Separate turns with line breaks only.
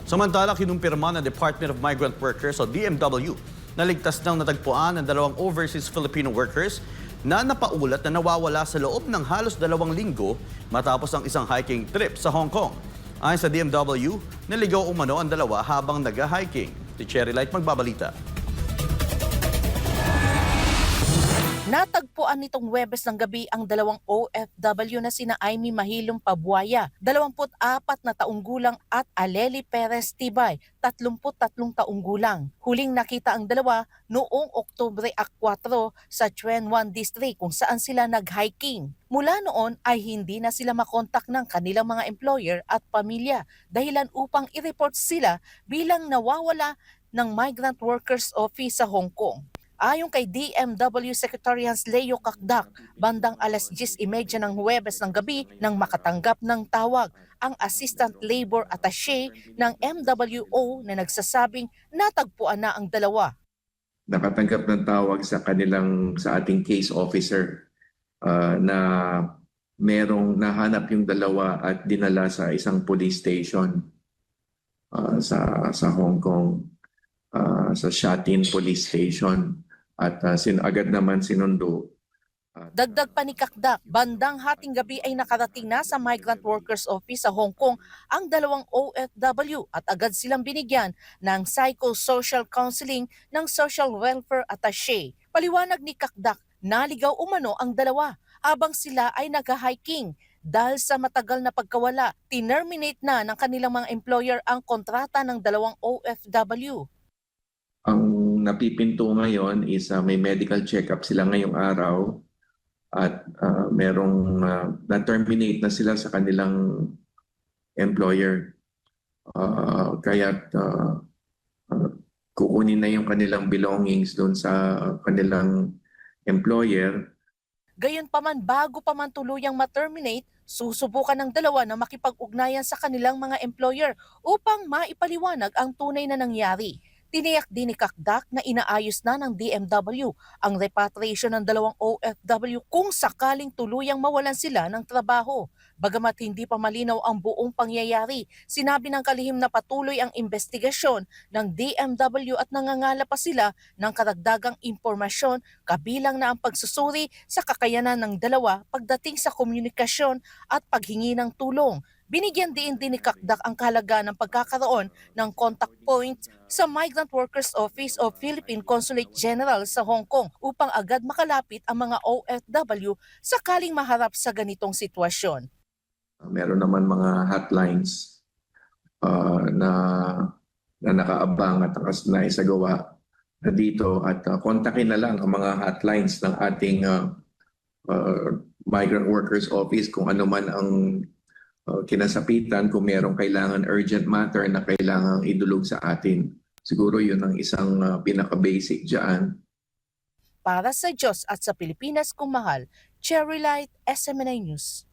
Samantala, kinumpirma ng Department of Migrant Workers o DMW na ligtas nang natagpuan ng dalawang overseas Filipino workers na napaulat na nawawala sa loob ng halos 2 linggo matapos ang isang hiking trip sa Hong Kong. Ayon sa DMW, naligaw umano ang dalawa habang nag-hiking. Si Cherry Light magbabalita.
Natagpuan nitong Huwebes ng gabi ang dalawang OFW na sina Aimee Mahilong Pabuaya, 24 na taong gulang at Aleli Perez Tibay, 33 taong gulang. Huling nakita ang dalawa noong Oktubre 4 sa TuenWan District kung saan sila nag-hiking. Mula noon ay hindi na sila makontak ng kanilang mga employer at pamilya dahilan upang i-report sila bilang nawawala ng Migrant Workers Office sa Hong Kong. Ayon kay DMW Secretary Hans Leo Kakdak, bandang 10:30 ng Huwebes ng gabi nang makatanggap ng tawag ang Assistant Labor Attaché ng MWO na nagsasabing natagpuan na ang dalawa.
Nakatanggap ng tawag sa ating case officer na merong nahanap yung dalawa at dinala sa isang police station sa Hong Kong, sa Shatin Police Station. At agad naman sinundo.
Dagdag pa ni Kakdak, bandang hating gabi ay nakarating na sa Migrant Workers Office sa Hong Kong ang dalawang OFW at agad silang binigyan ng psychosocial counseling ng Social Welfare Attaché. Paliwanag ni Kakdak, naligaw umano ang dalawa habang sila ay nag-hiking. Dahil sa matagal na pagkawala, tinerminate na ng kanilang mga employer ang kontrata ng dalawang OFW.
Ang napipinto ngayon is may medical check-up sila ngayong araw at merong na-terminate na sila sa kanilang employer. Kaya't kukunin na yung kanilang belongings doon sa kanilang employer.
Gayunpaman, bago pa man tuluyang ma-terminate, susubukan ng dalawa na makipag-ugnayan sa kanilang mga employer upang maipaliwanag ang tunay na nangyari. Tiniyak din ni Kakdak na inaayos na ng DMW ang repatriation ng dalawang OFW kung sakaling tuluyang mawalan sila ng trabaho. Bagamat hindi pa malinaw ang buong pangyayari, sinabi ng kalihim na patuloy ang investigasyon ng DMW at nangangala pa sila ng karagdagang impormasyon kabilang na ang pagsusuri sa kakayanan ng dalawa pagdating sa komunikasyon at paghingi ng tulong. Binigyan din ni Kakdak ang kahalagaan ng pagkakaroon ng contact points sa Migrant Workers Office o Philippine Consulate General sa Hong Kong upang agad makalapit ang mga OFW sakaling maharap sa ganitong sitwasyon.
Meron naman mga hotlines na nakaabang at naisagawa na dito at kontakin na lang ang mga hotlines ng ating Migrant Workers Office kung ano man ang kinasapitan, kung merong kailangan urgent matter na kailangang idulog sa atin. Siguro yun ang isang pinaka-basic dyan.
Para sa Diyos at sa Pilipinas kung mahal, Cherry Light, SMNI News.